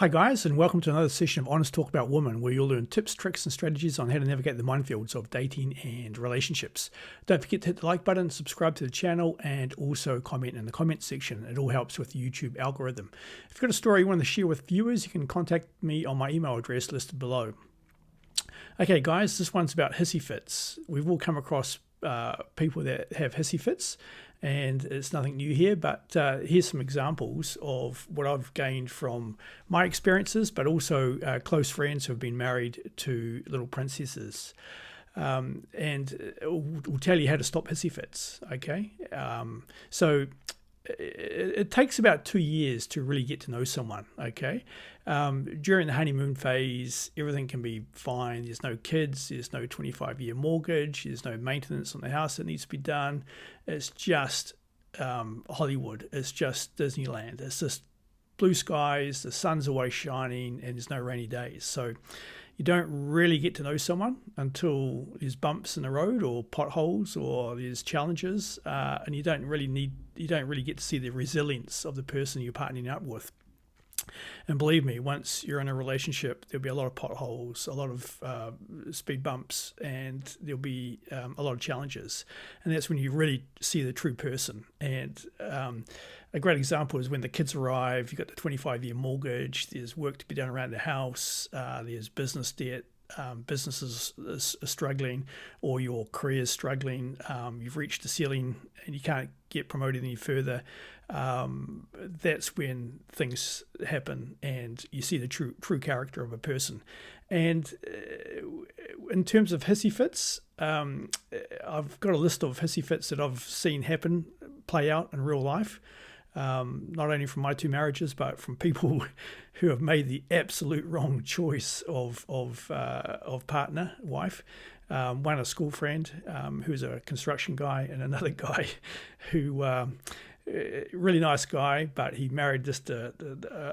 Hi guys, and welcome to another session of Honest Talk About Women, where you'll learn tips, tricks and strategies on how to navigate the minefields of dating and relationships. Don't forget to hit the like button, subscribe to the channel, and also comment in the comments section. It all helps with the YouTube algorithm. If you've got a story you want to share with viewers, you can contact me on my email address listed below. Okay guys, this one's about hissy fits. We've all come across people that have hissy fits, and it's nothing new here, but here's some examples of what I've gained from my experiences, but also close friends who have been married to little princesses. And we'll tell you how to stop hissy fits, okay? So it takes about 2 years to really get to know someone, okay? During the honeymoon phase, everything can be fine. There's no kids, there's no 25-year mortgage, there's no maintenance on the house that needs to be done. It's just Hollywood. It's just Disneyland. It's just blue skies, the sun's always shining, and there's no rainy days. So you don't really get to know someone until there's bumps in the road or potholes or there's challenges, and you don't really get to see the resilience of the person you're partnering up with. And believe me, once you're in a relationship, there'll be a lot of potholes, a lot of speed bumps, and there'll be a lot of challenges. And that's when you really see the true person. And a great example is when the kids arrive, you've got the 25-year mortgage, there's work to be done around the house, there's business debt, businesses are struggling, or your career is struggling, you've reached the ceiling and you can't get promoted any further. That's when things happen and you see the true character of a person. And in terms of hissy fits, I've got a list of hissy fits that I've seen play out in real life. Not only from my 2 marriages, but from people who have made the absolute wrong choice of partner, wife. One a school friend who's a construction guy, and another guy who really nice guy, but he married just a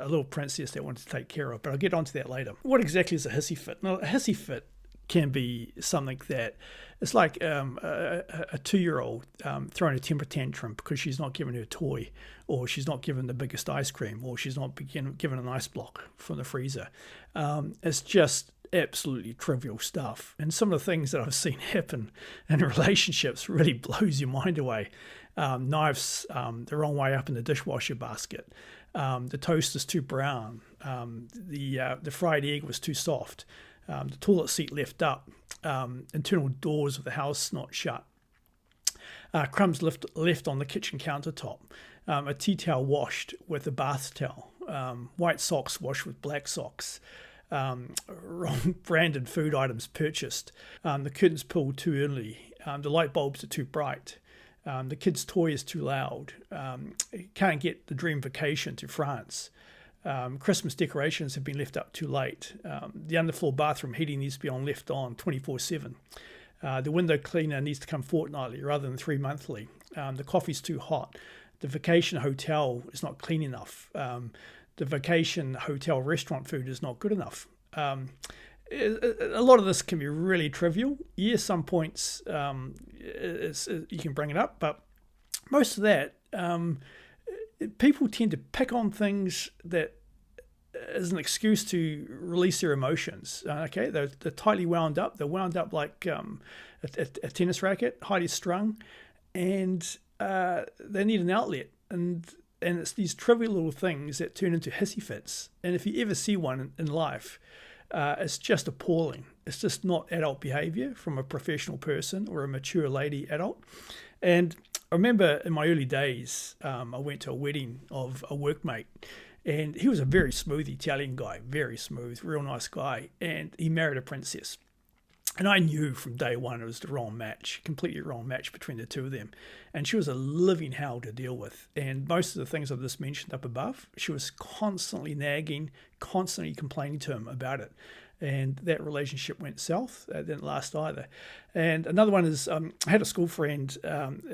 little princess that wanted to take care of. But I'll get onto that later. What exactly is a hissy fit? Now, a hissy fit can be something that it's like a 2-year-old throwing a temper tantrum because she's not given her toy, or she's not given the biggest ice cream, or she's not given an ice block from the freezer. It's just absolutely trivial stuff. And some of the things that I've seen happen in relationships really blows your mind away. Knives the wrong way up in the dishwasher basket. The toast is too brown. The fried egg was too soft. The toilet seat left up, internal doors of the house not shut, crumbs left on the kitchen countertop, a tea towel washed with a bath towel, white socks washed with black socks, wrong branded food items purchased, the curtains pulled too early, the light bulbs are too bright, the kid's toy is too loud, can't get the dream vacation to France. Christmas decorations have been left up too late. The underfloor bathroom heating needs to be left on 24/7. The window cleaner needs to come fortnightly rather than 3 monthly. The coffee's too hot. The vacation hotel is not clean enough. The vacation hotel restaurant food is not good enough. A lot of this can be really trivial. Yes, some points you can bring it up, but most of that, people tend to pick on things that as an excuse to release their emotions. Okay, they're tightly wound up. They're wound up like a tennis racket, highly strung, and they need an outlet. And it's these trivial little things that turn into hissy fits. And if you ever see one in life, it's just appalling. It's just not adult behavior from a professional person or a mature lady adult. And I remember in my early days, I went to a wedding of a workmate, and he was a very smooth Italian guy, very smooth, real nice guy, and he married a princess. And I knew from day one it was the wrong match, completely wrong match between the two of them. And she was a living hell to deal with. And most of the things I've just mentioned up above, she was constantly nagging, constantly complaining to him about it. And that relationship went south. It didn't last either. And another one is I had a school friend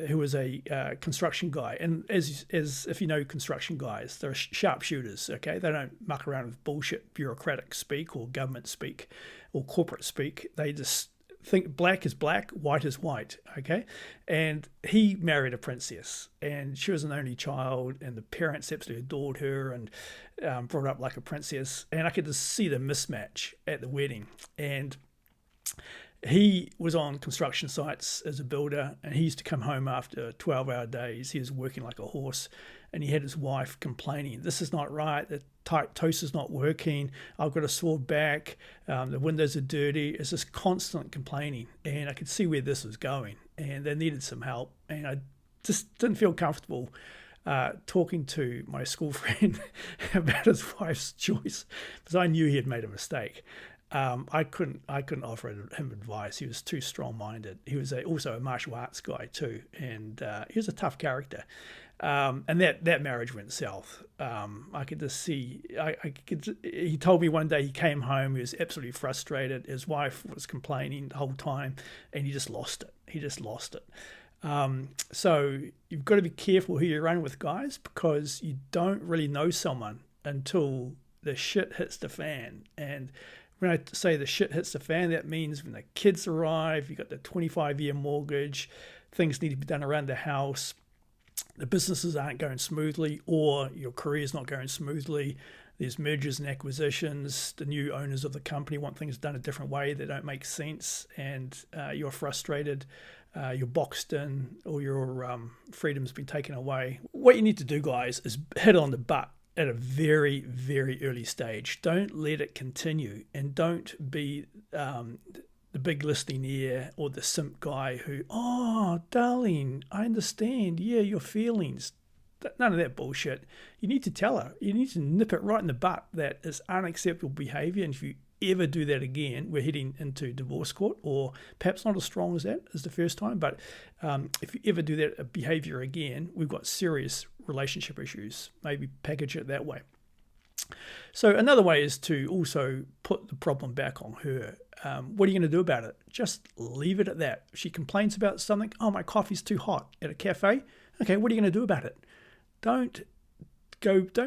who was a construction guy. And as if you know construction guys, they're sharpshooters, okay? They don't muck around with bullshit bureaucratic speak or government speak or corporate speak. They just think black is black, white is white, okay? And he married a princess, and she was an only child, and the parents absolutely adored her and brought her up like a princess. And I could just see the mismatch at the wedding. And he was on construction sites as a builder, and he used to come home after 12-hour days. He was working like a horse, and he had his wife complaining, this is not right, the toaster's not working, I've got a sore back, the windows are dirty. It's just constant complaining, and I could see where this was going, and they needed some help. And I just didn't feel comfortable talking to my school friend about his wife's choice, because I knew he had made a mistake. I couldn't offer him advice. He was too strong-minded. He was also a martial arts guy too, and he was a tough character. And that marriage went south. I could just see. He told me one day he came home. He was absolutely frustrated. His wife was complaining the whole time, and he just lost it. So you've got to be careful who you run with, guys, because you don't really know someone until the shit hits the fan. And when I say the shit hits the fan, that means when the kids arrive, you got the 25-year mortgage, things need to be done around the house, the businesses aren't going smoothly, or your career's not going smoothly. There's mergers and acquisitions. The new owners of the company want things done a different way. They don't make sense, and you're frustrated. You're boxed in, or your freedom's been taken away. What you need to do, guys, is hit on the butt at a very, very early stage. Don't let it continue, and don't be the big listening ear or the simp guy who, oh, darling, I understand. Yeah, your feelings. None of that bullshit. You need to tell her. You need to nip it right in the butt that it's unacceptable behavior. And if you ever do that again, we're heading into divorce court, or perhaps not as strong as that as the first time. But if you ever do that behavior again, we've got serious relationship issues. Maybe package it that way. So another way is to also put the problem back on her. What are you going to do about it? Just leave it at that. If she complains about something, oh, my coffee's too hot at a cafe. Okay, what are you going to do about it? Don't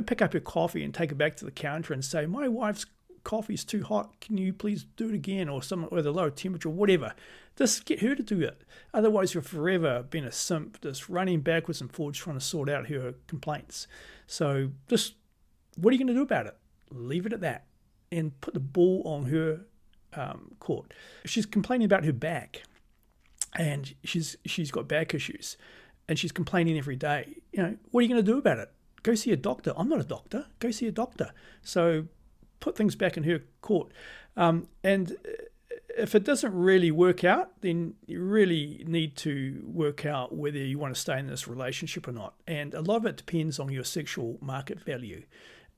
pick up your coffee and take it back to the counter and say, my wife's coffee's too hot. Can you please do it again? Or something with a lower temperature, whatever. Just get her to do it. Otherwise, you're forever being a simp, just running backwards and forwards trying to sort out her complaints. So just, what are you going to do about it? Leave it at that and put the ball on her court. If she's complaining about her back, and she's got back issues, and she's complaining every day, what are you going to do about it? Go see a doctor. I'm not a doctor. Go see a doctor. So put things back in her court. And if it doesn't really work out, then you really need to work out whether you want to stay in this relationship or not. And a lot of it depends on your sexual market value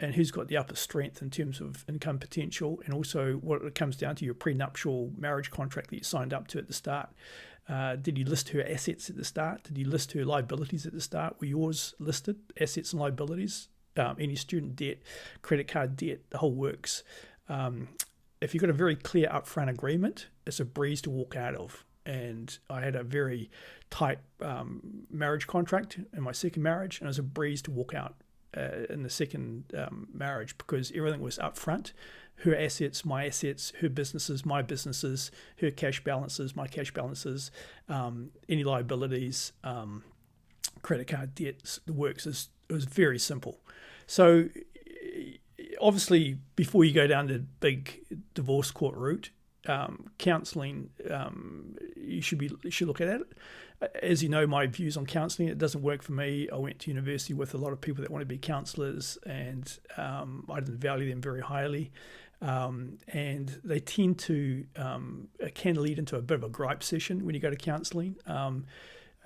and who's got the upper strength in terms of income potential, and also what it comes down to your prenuptial marriage contract that you signed up to at the start. Did you list her assets at the start? Did you list her liabilities at the start? Were yours listed, assets and liabilities? Any student debt, credit card debt, the whole works. If you've got a very clear upfront agreement, it's a breeze to walk out of. And I had a very tight marriage contract in my second marriage, and it was a breeze to walk out in the second marriage, because everything was upfront. Her assets, my assets, her businesses, my businesses, her cash balances, my cash balances, any liabilities, credit card debts, the works. It was very simple. So obviously, before you go down the big divorce court route, counselling, you should look at it. As you know, my views on counselling, it doesn't work for me. I went to university with a lot of people that want to be counsellors, and I didn't value them very highly. And they tend to, it can lead into a bit of a gripe session when you go to counselling.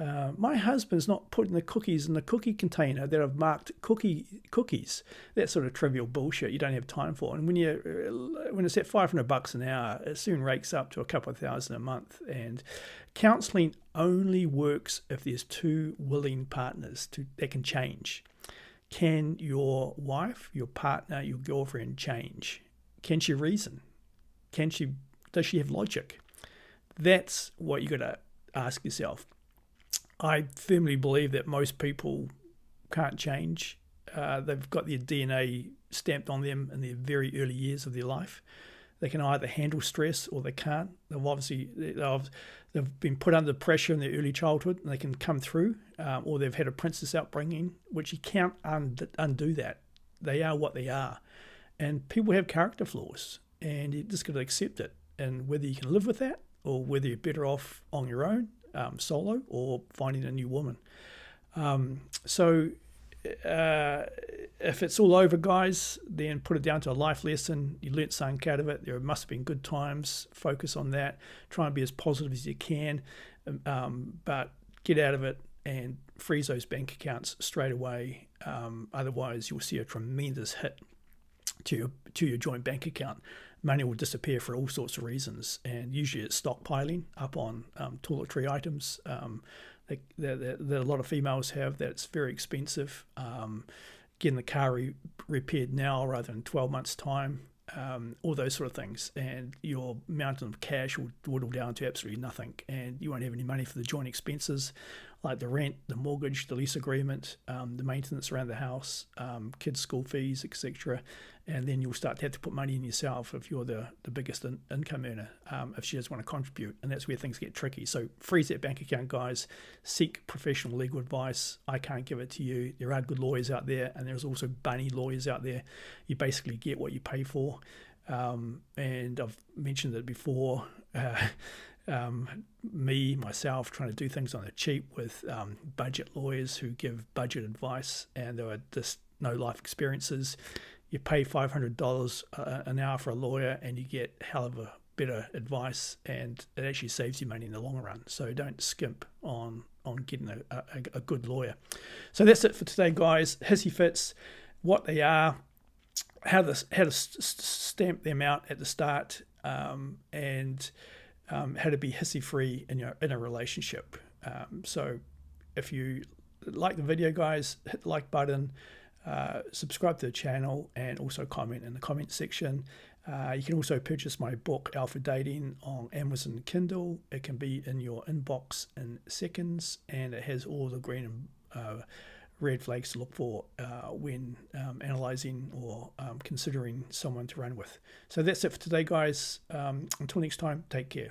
My husband's not putting the cookies in the cookie container that I've marked cookies. That sort of trivial bullshit you don't have time for. And when it's at $500 an hour, it soon rakes up to a couple of $1,000 a month. And counselling only works if there's two willing partners that can change. Can your wife, your partner, your girlfriend change? Can she reason? Does she have logic? That's what you got to ask yourself. I firmly believe that most people can't change. They've got their DNA stamped on them in their very early years of their life. They can either handle stress or they can't. They've been put under pressure in their early childhood and they can come through, or they've had a princess upbringing, which you can't undo that. They are what they are. And people have character flaws, and you just got to accept it. And whether you can live with that, or whether you're better off on your own, solo, or finding a new woman. If it's all over, guys, then put it down to a life lesson. You learnt something out of it. There must have been good times. Focus on that. Try and be as positive as you can, but get out of it and freeze those bank accounts straight away. Otherwise, you'll see a tremendous hit to your joint bank account. Money will disappear for all sorts of reasons, and usually it's stockpiling up on toiletry items that a lot of females have. That's very expensive. Getting the car repaired now rather than 12 months' time, all those sort of things, and your mountain of cash will dwindle down to absolutely nothing, and you won't have any money for the joint expenses like the rent, the mortgage, the lease agreement, the maintenance around the house, kids' school fees, etc. And then you'll start to have to put money in yourself if you're the biggest income earner, if she doesn't want to contribute, and that's where things get tricky. So freeze that bank account, guys. Seek professional legal advice. I can't give it to you. There are good lawyers out there, and there's also bunny lawyers out there. You basically get what you pay for, and I've mentioned it before. Myself trying to do things on the cheap with budget lawyers who give budget advice, and there are just no life experiences. You pay $500 an hour for a lawyer and you get hell of a better advice, and it actually saves you money in the long run. So don't skimp on getting a good lawyer. So that's it for today, guys. Hissy fits, what they are, how to stamp them out at the start, and how to be hissy free in a relationship. So if you like the video, guys, hit the like button, subscribe to the channel, and also comment in the comment section. You can also purchase my book Alpha Dating on Amazon and Kindle. It can be in your inbox in seconds, and it has all the green and red flags to look for when analyzing or considering someone to run with. So that's it for today, guys. Until next time, take care.